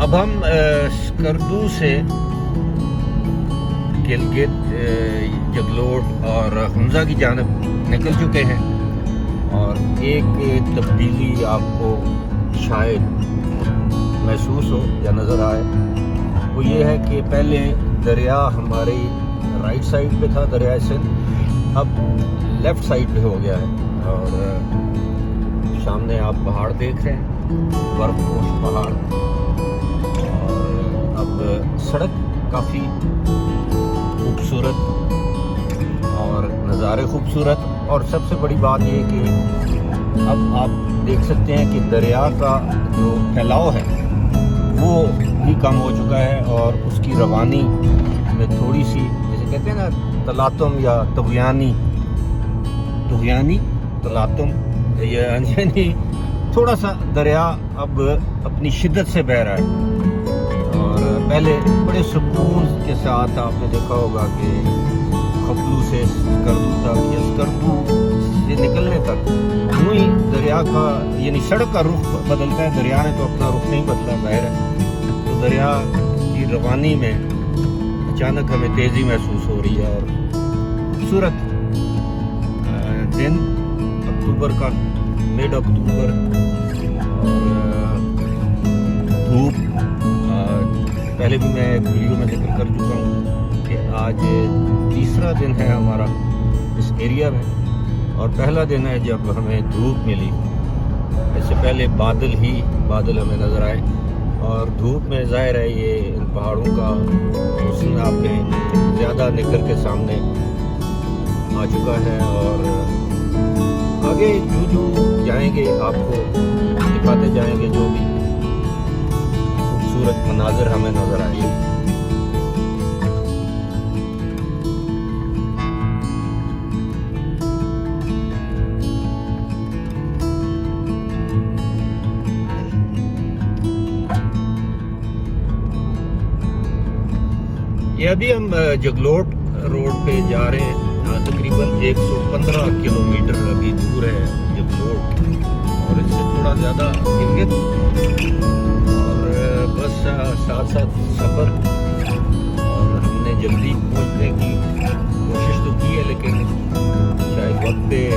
اب ہم اسکردو سے گلگت، جگلوٹ اور حمزہ کی جانب نکل چکے ہیں، اور ایک تبدیلی آپ کو شاید محسوس ہو یا نظر آئے، وہ یہ ہے کہ پہلے دریا ہماری رائٹ سائڈ پہ تھا، دریائے سندھ، اب لیفٹ سائڈ پہ ہو گیا ہے، اور سامنے آپ پہاڑ دیکھ رہے ہیں، برف پوش پہاڑ، اور اب سڑک کافی خوبصورت اور نظارے خوبصورت، اور سب سے بڑی بات یہ کہ اب آپ دیکھ سکتے ہیں کہ دریا کا جو پھیلاؤ ہے وہ بھی کم ہو چکا ہے، اور اس کی روانی میں تھوڑی سی، جیسے کہتے ہیں نا تلاطم یا طغیانی تلاطم، یعنی تھوڑا سا دریا اب اپنی شدت سے بہہ رہا ہے، اور پہلے بڑے سکون کے ساتھ آپ نے دیکھا ہوگا کہ خپلو سے اسکردو تک یا اسکردو سے نکلنے تک یوں ہی دریا کا، یعنی سڑک کا رخ بدلتا ہے، دریا نے تو اپنا رخ نہیں بدلا، بہہ رہا ہے، تو دریا کی روانی میں اچانک ہمیں تیزی محسوس ہو رہی ہے، اور خوبصورت دن اکتوبر کا، مڈ اکتوبر، اور دھوپ، پہلے بھی میں ایک ویڈیو میں ذکر کر چکا ہوں کہ آج تیسرا دن ہے ہمارا اس ایریا میں، اور پہلا دن ہے جب ہمیں دھوپ ملی، اس سے پہلے بادل ہمیں نظر آئے، اور دھوپ میں ظاہر ہے یہ ان پہاڑوں کا حسن آپ نے زیادہ نکھر کے سامنے آ چکا ہے، اور آگے جو جائیں گے آپ کو دکھاتے جائیں گے جو بھی خوبصورت مناظر ہمیں نظر آئے گے۔ یہ ابھی ہم جگلوٹ روڈ پہ جا رہے ہیں، تقریباً 115 کلومیٹر ابھی دور ہے جگلوٹ، اور اس سے تھوڑا زیادہ گلگت، اور بس ساتھ سفر، اور ہم نے جلدی پہنچنے کی کوشش تو کی ہے، لیکن شاید وقت پہ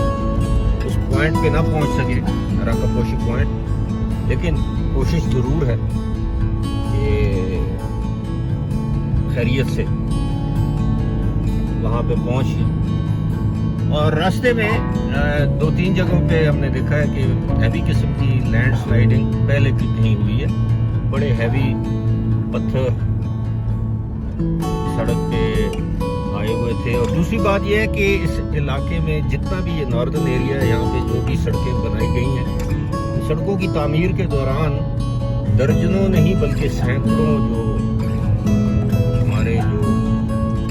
اس پوائنٹ پہ نہ پہنچ سکے، راکا پوشی پوائنٹ، لیکن کوشش ضرور ہے کہ خیریت سے وہاں پہ پہنچی۔ اور راستے میں 2-3 جگہوں پہ ہم نے دیکھا ہے کہ ہیوی قسم کی لینڈ سلائڈنگ پہلے بھی کہیں ہوئی ہے، بڑے ہیوی پتھر سڑک پہ آئے ہوئے تھے، اور دوسری بات یہ ہے کہ اس علاقے میں جتنا بھی یہ ناردرن ایریا ہے، یہاں پہ جو بھی سڑکیں بنائی گئی ہیں، سڑکوں کی تعمیر کے دوران درجنوں نہیں بلکہ سینکڑوں جو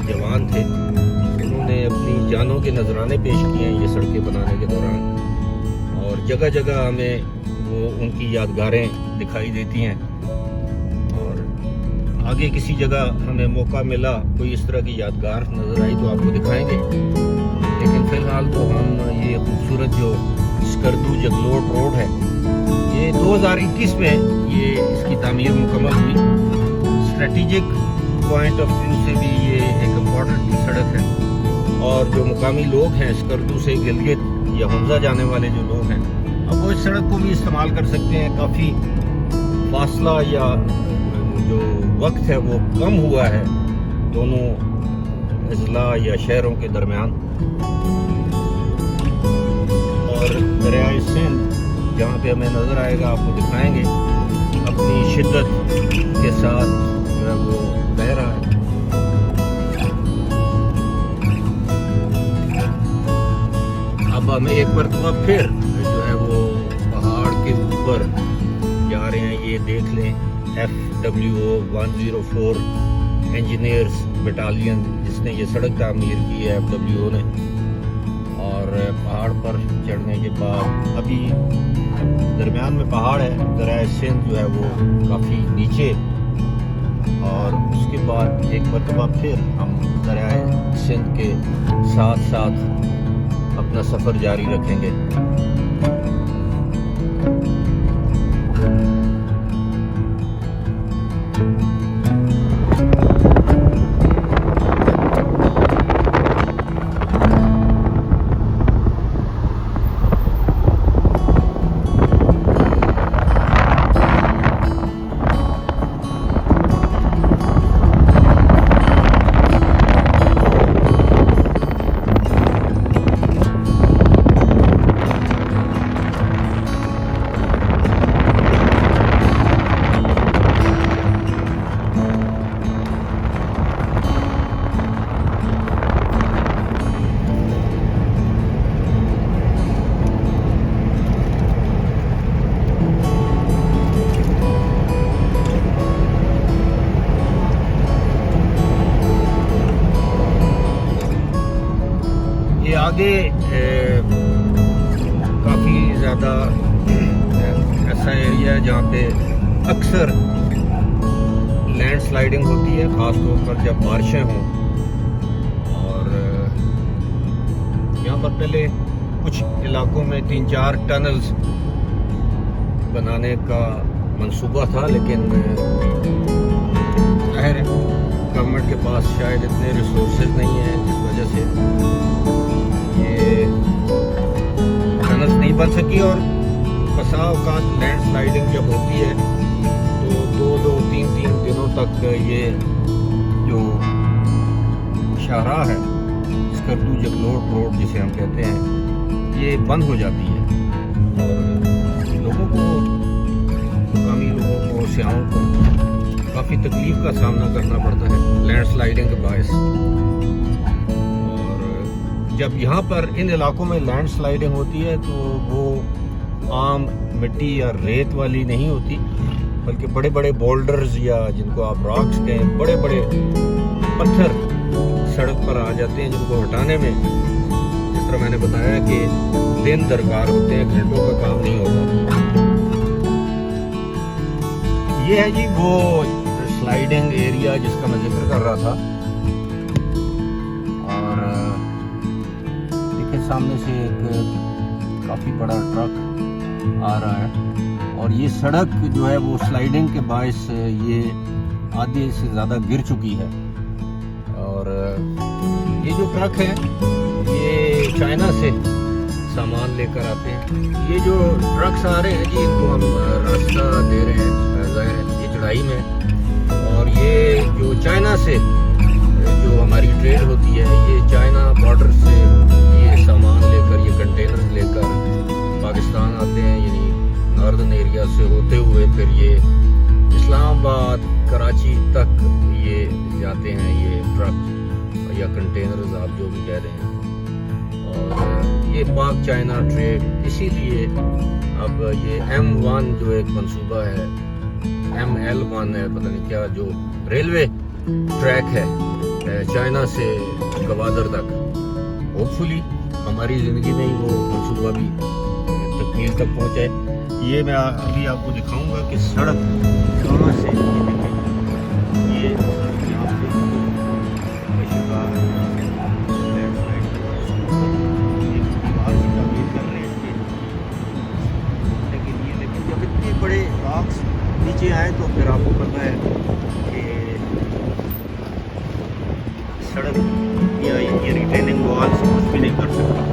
جوان تھے، انہوں نے اپنی جانوں کے نذرانے پیش کیے ہیں یہ سڑکیں بنانے کے دوران، اور جگہ جگہ ہمیں وہ ان کی یادگاریں دکھائی دیتی ہیں، اور آگے کسی جگہ ہمیں موقع ملا کوئی اس طرح کی یادگار نظر آئی تو آپ کو دکھائیں گے، لیکن فی الحال تو ہم یہ خوبصورت جو اسکردو جگلوٹ روڈ ہے، یہ 2021 میں یہ اس کی تعمیر مکمل ہوئی، اسٹریٹجک پوائنٹ آف ویو سے بھی یہ ایک امپورٹنٹ سڑک ہے، اور جو مقامی لوگ ہیں اسکردو سے گلگت یا حمزہ جانے والے جو لوگ ہیں، اب وہ اس سڑک کو بھی استعمال کر سکتے ہیں، کافی فاصلہ یا جو وقت ہے وہ کم ہوا ہے دونوں اضلاع یا شہروں کے درمیان، اور دریائے سندھ جہاں پہ ہمیں نظر آئے گا آپ کو دکھائیں گے، اپنی شدت کے ساتھ جو ہے وہ بہہ رہا ہے۔ اب ہم ایک مرتبہ پھر جو ہے وہ پہاڑ کے اوپر جا رہے ہیں، یہ دیکھ لیں FWO 104 انجینئرز بٹالین جس نے یہ سڑک تعمیر کی ہے FWO نے، اور پہاڑ پر چڑھنے کے بعد ابھی درمیان میں پہاڑ ہے، دریائے سندھ جو ہے وہ کافی نیچے، اور اس کے بعد ایک مرتبہ پھر ہم دریائے سندھ کے ساتھ ساتھ اپنا سفر جاری رکھیں گے۔ یہ کافی زیادہ ایسا ایریا ہے جہاں پہ اکثر لینڈ سلائیڈنگ ہوتی ہے، خاص طور پر جب بارشیں ہوں. اور یہاں پر پہلے کچھ علاقوں میں 3-4 ٹنلز بنانے کا منصوبہ تھا، لیکن ظاہر ہے گورنمنٹ کے پاس شاید اتنے ریسورسز نہیں ہیں، جس وجہ سے یہ ٹنلز نہیں بن سکی. اور بسا اوقات لینڈ سلائیڈنگ جب ہوتی ہے تو 2-3 دنوں تک یہ جو شاہراہ ہے اسکردو جگلوٹ روڈ جسے ہم کہتے ہیں، یہ بند ہو جاتی ہے اور لوگوں کو، مقامی لوگوں کو، سیاحوں کو کافی تکلیف کا سامنا کرنا پڑتا ہے لینڈ سلائیڈنگ کے باعث. اور جب یہاں پر ان علاقوں میں لینڈ سلائیڈنگ ہوتی ہے تو وہ عام مٹی یا ریت والی نہیں ہوتی، بلکہ بڑے بڑے بولڈرز یا جن کو آپ راکس کہیں، بڑے بڑے پتھر سڑک پر آ جاتے ہیں، جن کو ہٹانے میں جس طرح میں نے بتایا کہ دن درکار ہوتے ہیں، گھنٹوں کا کام نہیں ہوتا. یہ ہے جی وہ سلائیڈنگ ایریا جس کا میں ذکر کر رہا تھا. اور دیکھیں سامنے سے ایک کافی بڑا ٹرک آ رہا ہے، اور یہ سڑک جو ہے وہ سلائیڈنگ کے باعث یہ آدھے سے زیادہ گر چکی ہے. اور یہ جو ٹرک ہے یہ چائنا سے سامان لے کر آتے ہیں. یہ جو ٹرکس آ رہے ہیں جی، ان کو ہم راستہ دے رہے ہیں، ظاہر ہے یہ چڑھائی میں، اور یہ جو چائنا سے جو ہماری ٹریڈ ہوتی ہے، یہ چائنا بارڈر سے یہ سامان لے کر، یہ کنٹینر لے کر پاکستان آتے ہیں، یعنی ناردرن ایریا سے ہوتے ہوئے پھر یہ اسلام آباد، کراچی تک یہ جاتے ہیں، یہ ٹرک یا کنٹینرز آپ جو بھی کہہ رہے ہیں. اور یہ پاک چائنا ٹریڈ، اسی لیے اب یہ M1 جو ایک منصوبہ ہے، ML1 ہے، پتہ نہیں کیا، جو ریلوے ٹریک ہے چائنا سے گوادر تک، ہوپ فلی ہماری زندگی میں ہی وہ منصوبہ بھی تکمیل تک پہنچے. یہ میں ابھی آپ کو دکھاؤں گا کہ سڑک کہاں سے، یہ یہاں پہ شکار لیکن جب اتنے بڑے راکس نیچے آئے تو پھر آپ کو پتہ ہے کہ سڑک یا یہ ریٹیننگ والز کچھ بھی نہیں کر سکتا.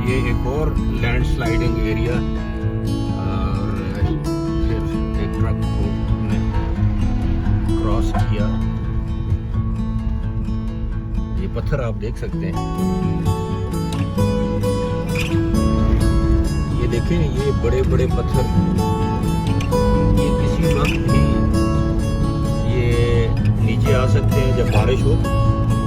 یہ ایک اور لینڈ سلائیڈنگ ایریا، اور پھر ایک ٹرک کو نے کراس کیا. یہ پتھر آپ دیکھ سکتے ہیں، یہ دیکھیں، یہ بڑے بڑے پتھر، یہ کسی وقت بھی یہ نیچے آ سکتے ہیں جب بارش ہو.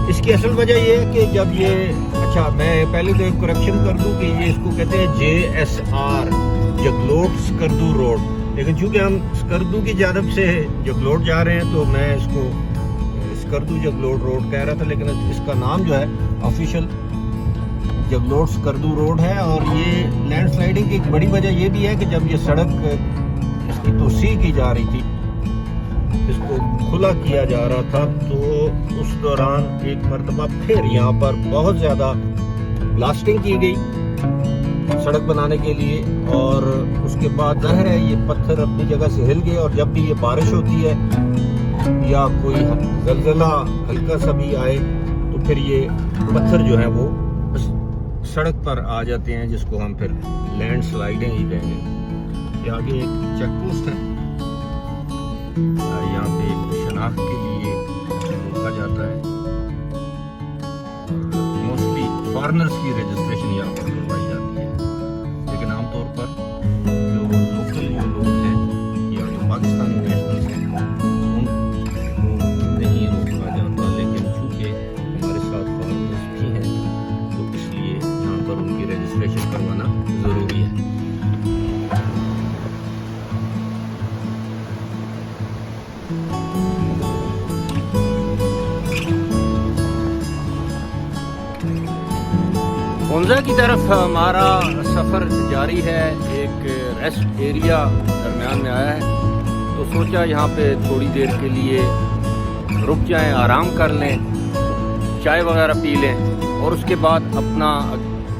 اس کی اصل وجہ یہ ہے کہ جب یہ، اچھا میں پہلے تو ایک کریکشن کر دوں کہ یہ اس کو کہتے ہیں JSR، جگلوٹ اسکردو روڈ، لیکن چونکہ ہم اسکردو کی جانب سے جگلوٹ جا رہے ہیں تو میں اس کو اسکردو جگلوٹ روڈ کہہ رہا تھا، لیکن اس کا نام جو ہے آفیشیل جگلوٹ اسکردو روڈ ہے. اور یہ لینڈ سلائیڈنگ کی ایک بڑی وجہ یہ بھی ہے کہ جب یہ سڑک اس کی توسیع کی جا رہی تھی، اس کو کھلا کیا جا رہا تھا، تو اس دوران ایک مرتبہ پھر یہاں پر بہت زیادہ بلاسٹنگ کی گئی سڑک بنانے کے لیے. اور اس کے بعد ظاہر ہے یہ پتھر اپنی جگہ سے ہل گئے، اور جب بھی یہ بارش ہوتی ہے یا کوئی زلزلہ ہلکا سا بھی آئے تو پھر یہ پتھر جو ہیں وہ سڑک پر آ جاتے ہیں، جس کو ہم پھر لینڈ سلائیڈنگ ہی کہیں گے. یہ آگے ایک چیک پوسٹ ہے، یہاں پہ شناخت کے لیے روکا جاتا ہے. موسٹلی فارنرز کی رجسٹریشن یہاں پر کروائی جاتی ہے، لیکن عام طور پر جو لوکل جو لوگ ہیں یا جو پاکستانی نیشنلز ہیں ان کو نہیں روکا جاتا. لیکن چونکہ ہمارے ساتھ فارنرز بھی ہیں تو اس لیے روزہ کی طرف ہمارا سفر جاری ہے. ایک ریسٹ ایریا درمیان میں آیا ہے تو سوچا یہاں پہ تھوڑی دیر کے لیے رک جائیں, آرام کر لیں, چائے وغیرہ پی لیں اور اس کے بعد اپنا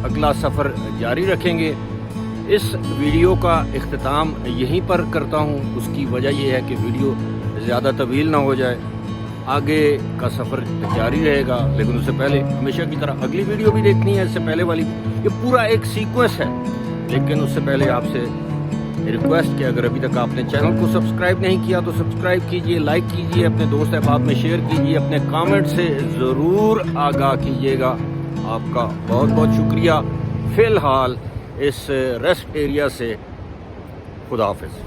اگلا سفر جاری رکھیں گے. اس ویڈیو کا اختتام یہیں پر کرتا ہوں. اس کی وجہ یہ ہے کہ ویڈیو زیادہ طویل نہ ہو جائے. آگے کا سفر جاری رہے گا, لیکن اس سے پہلے ہمیشہ کی طرح اگلی ویڈیو بھی دیکھنی ہے. اس سے پہلے والی یہ پورا ایک سیکوینس ہے, لیکن اس سے پہلے آپ سے ریکویسٹ کہ اگر ابھی تک آپ نے چینل کو سبسکرائب نہیں کیا تو سبسکرائب کیجئے, لائک کیجئے, اپنے دوست احباب میں شیئر کیجئے, اپنے کامنٹ سے ضرور آگاہ کیجئے گا. آپ کا بہت بہت شکریہ. فی الحال اس ریسٹ ایریا سے خدا حافظ.